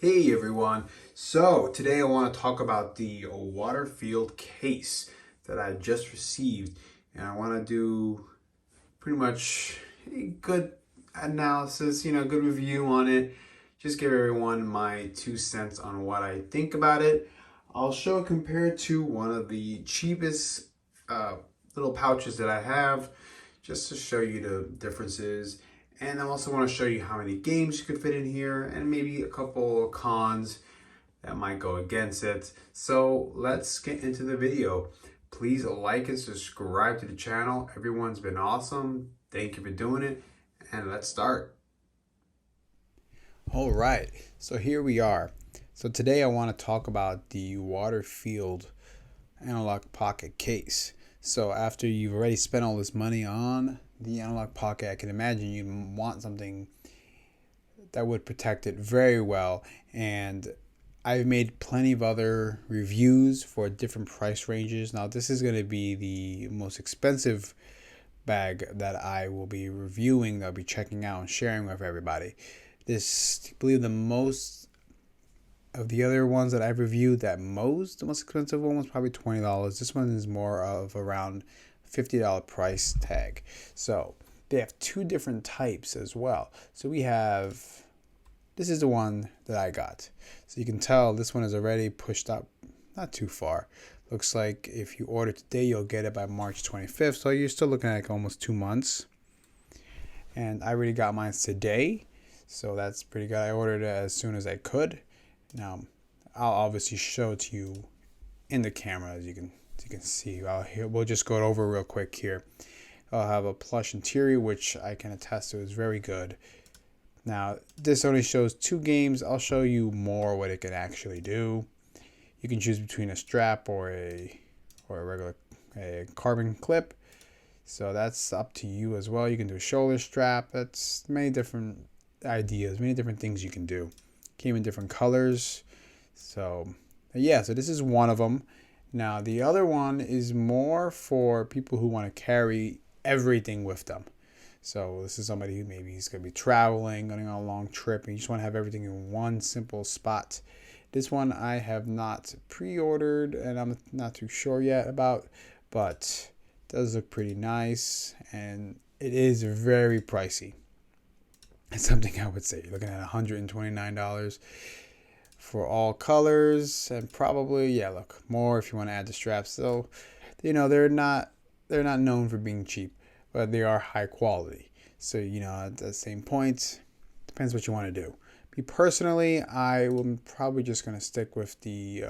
Hey everyone, so today I want to talk about the Waterfield case that I just received, and I want to do pretty much a good analysis, good review on it. Just give everyone my 2 cents on what I think about it. I'll show it compared to one of the cheapest uh, little pouches that I have, just to show you the differences. And I also want to show you how many games you could fit in here and maybe a couple of cons that might go against it. So let's get into the video. Please like and subscribe to the channel. Everyone's been awesome. Thank you for doing it. And let's start. All right, so here we are. So today I want to talk about the Waterfield Analogue Pocket case. So after you've already spent all this money on the Analogue Pocket, I can imagine you'd want something that would protect it very well. And I've made plenty of other reviews for different price ranges. Now this is going to be the most expensive bag that I will be reviewing, that I'll be checking out and sharing with everybody. This, I believe, the most of the other ones that I've reviewed, the most expensive one was probably $20. This one is more of around $50 price tag. So they have two different types as well. So we have, this is the one that I got. So you can tell this one is already pushed up not too far. Looks like if you order today, you'll get it by March 25th. So you're still looking at like almost 2 months. And I already got mine today. So that's pretty good. I ordered it as soon as I could. Now, I'll obviously show it to you in the camera, as you can see. We'll just go over real quick here. I'll have a plush interior, which I can attest to is very good. Now, this only shows 2 games. I'll show you more what it can actually do. You can choose between a strap or a regular carbon clip. So that's up to you as well. You can do a shoulder strap. That's many different ideas, many different things you can do. Came in different colors. So yeah, so this is one of them. Now the other one is more for people who want to carry everything with them. So this is somebody who maybe is going to be traveling, going on a long trip, and you just want to have everything in one simple spot. This one I have not pre-ordered, and I'm not too sure yet about, but it does look pretty nice, and it is very pricey. It's something I would say. You're looking at $129 for all colors, and probably, yeah, look, more if you want to add the straps. So, they're not known for being cheap, but they are high quality. So, at the same point, depends what you want to do. Me personally, I will probably just going to stick with the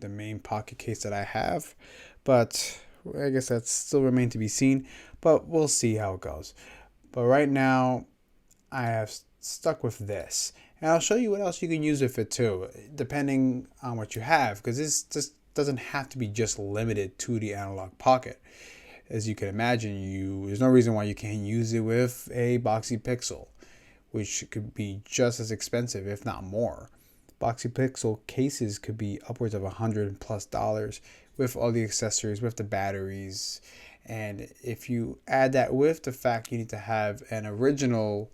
main pocket case that I have, but I guess that's still remains to be seen, but we'll see how it goes. But right now, I have stuck with this, and I'll show you what else you can use with it too, depending on what you have, because this just doesn't have to be just limited to the Analogue Pocket. As you can imagine, there's no reason why you can't use it with a Boxy Pixel, which could be just as expensive, if not more. Boxy Pixel cases could be upwards of $100+ with all the accessories, with the batteries, and if you add that with the fact you need to have an original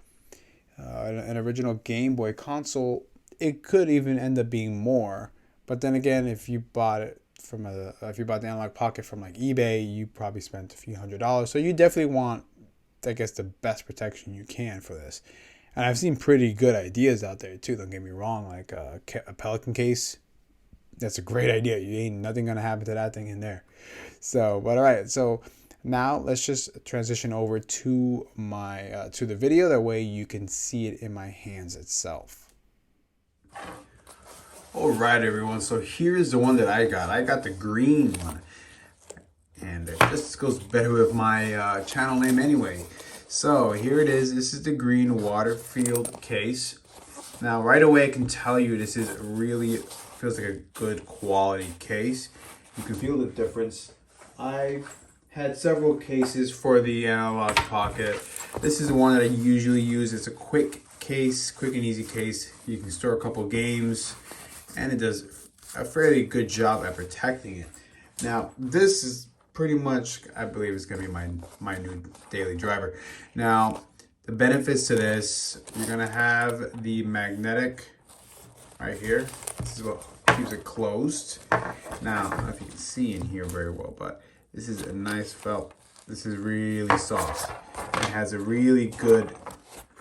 Game Boy console, it could even end up being more. But then again, if you bought it if you bought the Analogue Pocket from like eBay, you probably spent a few $100s. So you definitely want, I guess, the best protection you can for this. And I've seen pretty good ideas out there too. Don't get me wrong, like a Pelican case. That's a great idea. You ain't nothing gonna happen to that thing in there. So, but all right. So now let's just transition over to my to the video. That way you can see it in my hands itself. All right, everyone. So here's the one that I got. I got the green one, and this goes better with my channel name anyway. So here it is. This is the green Waterfield case. Now right away I can tell you this is really feels like a good quality case. You can feel the difference. I've had several cases for the Analogue Pocket. This is the one that I usually use. It's a quick case, quick and easy case. You can store a couple games, and it does a fairly good job at protecting it. Now this is pretty much, I believe, is going to be my new daily driver. Now, the benefits to this, you're going to have the magnetic right here. This is what keeps it closed. Now, I don't know if you can see in here very well, but this is a nice felt. This is really soft. It has a really good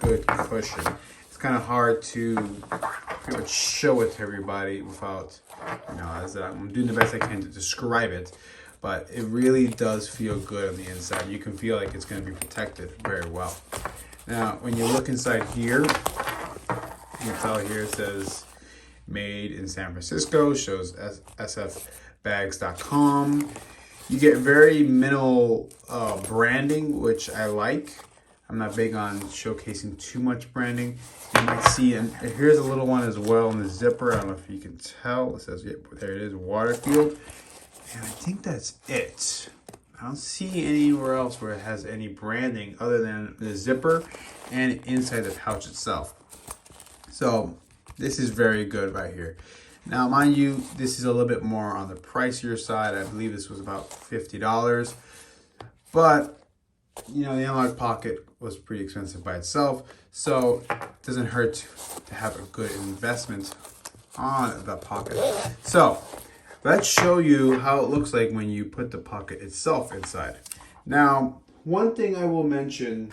cushion. It's kind of hard to pretty much show it to everybody without, you know, as I'm doing the best I can to describe it. But it really does feel good on the inside. You can feel like it's going to be protected very well. Now, when you look inside here, you can tell here it says made in San Francisco, shows sfbags.com. You get very minimal branding, which I like. I'm not big on showcasing too much branding. You might see, and here's a little one as well in the zipper. I don't know if you can tell. It says, yep, there it is, Waterfield. And I think that's it. I don't see anywhere else where it has any branding other than the zipper and inside the pouch itself. So this is very good right here. Now, mind you, this is a little bit more on the pricier side. I believe this was about $50. But, you know, the Analogue Pocket was pretty expensive by itself. So it doesn't hurt to have a good investment on the Pocket. So let's show you how it looks like when you put the Pocket itself inside. Now, one thing I will mention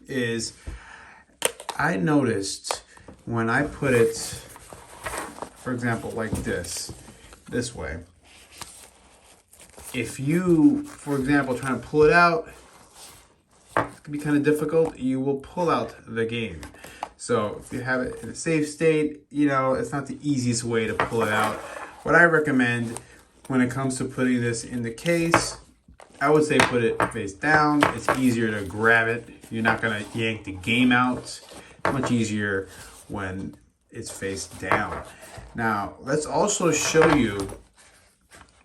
is I noticed when I put it, for example, like this way, if you, for example, try to pull it out, it can be kind of difficult. You will pull out the game. So if you have it in a safe state, you know, it's not the easiest way to pull it out. What I recommend when it comes to putting this in the case, I would say put it face down. It's easier to grab it. You're not gonna yank the game out. It's much easier when it's face down. Now, let's also show you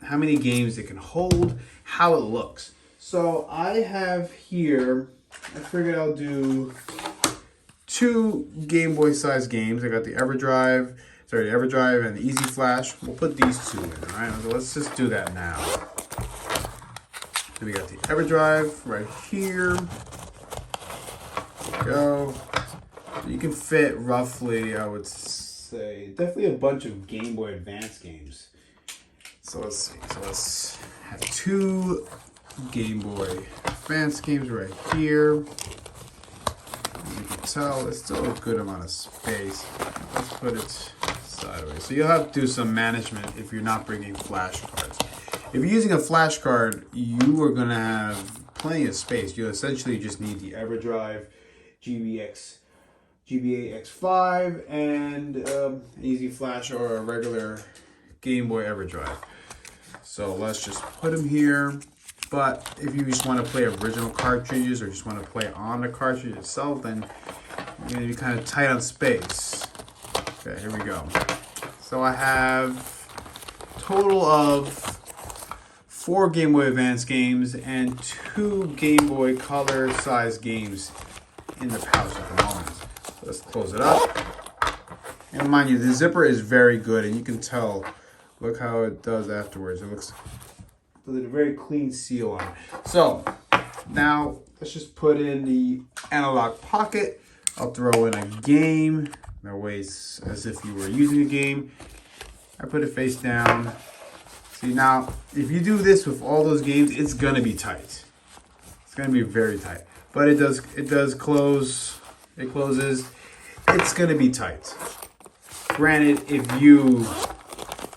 how many games it can hold, how it looks. So I have here, I figured I'll do 2 Game Boy size games. I got the EverDrive and the Easy Flash. We'll put these 2 in, all right? So let's just do that now. So we got the EverDrive right here. There we go. You can fit roughly, I would say, definitely a bunch of Game Boy Advance games. So let's see. So let's have 2 Game Boy Advance games right here. As you can tell, it's still a good amount of space. Let's put it sideways. So you'll have to do some management if you're not bringing flash cards. If you're using a flash card, you are going to have plenty of space. You essentially just need the EverDrive, GBA X5, and Easy Flash or a regular Game Boy EverDrive. So let's just put them here. But if you just want to play original cartridges or just want to play on the cartridge itself, then you're going to be kind of tight on space. Okay, here we go. So I have a total of 4 Game Boy Advance games and 2 Game Boy Color size games in the pouch at the moment. So let's close it up. And mind you, the zipper is very good, and you can tell, look how it does afterwards. It looks with a very clean seal on it. So now let's just put in the Analogue Pocket. I'll throw in a game. That way it's as if you were using a game. I put it face down. See, now if you do this with all those games, it's gonna be tight. It's gonna be very tight. But it does close. It closes. It's gonna be tight. Granted, if you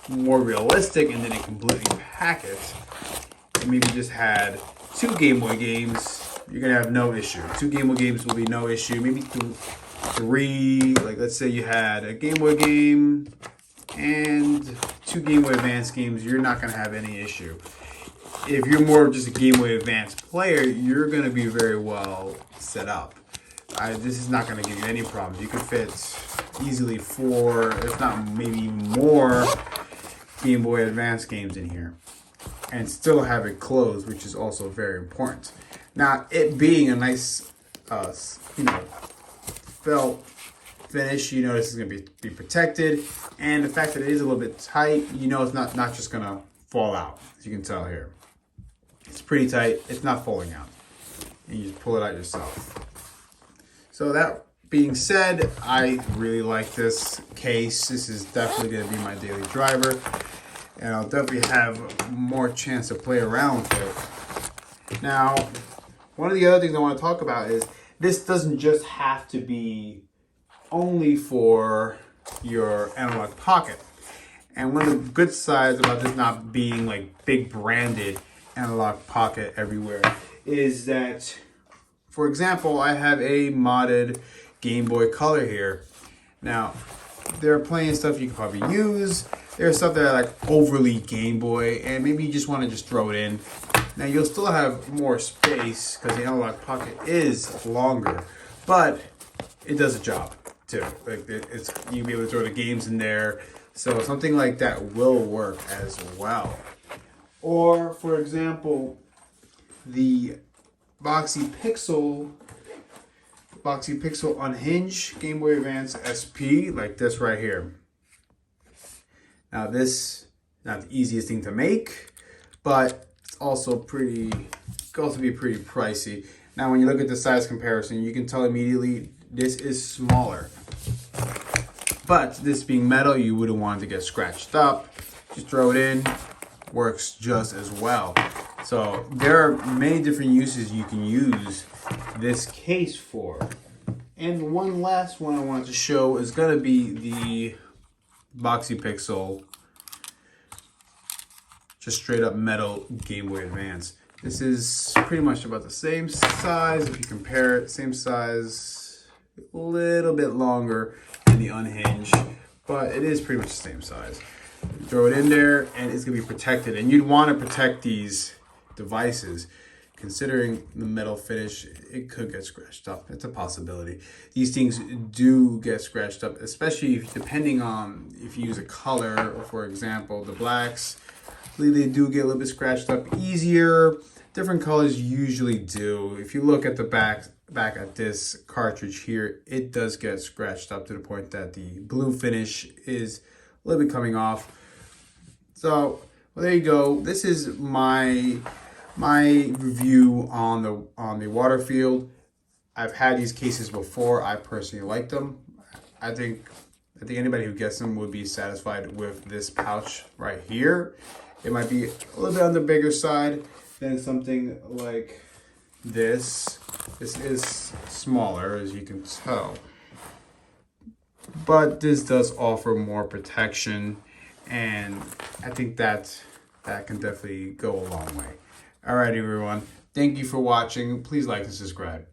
more realistic and didn't completely pack it, and maybe just had 2 Game Boy games, you're gonna have no issue. 2 Game Boy games will be no issue. Maybe 3, like let's say you had a Game Boy game and 2 Game Boy Advance games, you're not gonna have any issue. If you're more of just a Game Boy Advance player, you're gonna be very well set up. This is not gonna give you any problems. You could fit easily 4, if not maybe more, Game Boy Advance games in here and still have it closed, which is also very important. Now, it being a nice, felt finish, you know this is going to be protected, and the fact that it is a little bit tight, you know it's not just going to fall out, as you can tell here. It's pretty tight. It's not falling out. And you just pull it out yourself. So that being said, I really like this case. This is definitely going to be my daily driver, and I'll definitely have more chance to play around with it. Now, one of the other things I want to talk about is this doesn't just have to be only for your Analogue Pocket. And one of the good sides about this not being like big branded Analogue Pocket everywhere is that, for example, I have a modded Game Boy Color here. Now, there are plenty of stuff you can probably use. There's stuff that are like overly Game Boy, and maybe you just want to just throw it in. Now, you'll still have more space because the Analogue Pocket is longer, but it does a job too. Like you'll be able to throw the games in there. So something like that will work as well. Or, for example, the Boxy Pixel Unhinged Game Boy Advance SP, like this right here. Now this, not the easiest thing to make, but it's also be pretty pricey. Now when you look at the size comparison, you can tell immediately this is smaller. But this being metal, you wouldn't want it to get scratched up. Just throw it in, works just as well. So there are many different uses you can use this case for. And one last one I wanted to show is gonna be the Boxy Pixel, just straight up metal Game Boy Advance. This is pretty much about the same size if you compare it, same size, a little bit longer than the Unhinged, but it is pretty much the same size. You throw it in there and it's gonna be protected, and you'd want to protect these devices. Considering the metal finish, it could get scratched up. It's a possibility. These things do get scratched up, especially depending on if you use a color, or for example, the blacks. They do get a little bit scratched up easier. Different colors usually do. If you look at the back at this cartridge here, it does get scratched up to the point that the blue finish is a little bit coming off. So, well, there you go. This is my review on the Waterfield. I've had these cases before. I personally like them. I think anybody who gets them would be satisfied with this pouch right here. It might be a little bit on the bigger side than something like this. This is smaller, as you can tell. But this does offer more protection, and I think that can definitely go a long way. All right, everyone. Thank you for watching. Please like and subscribe.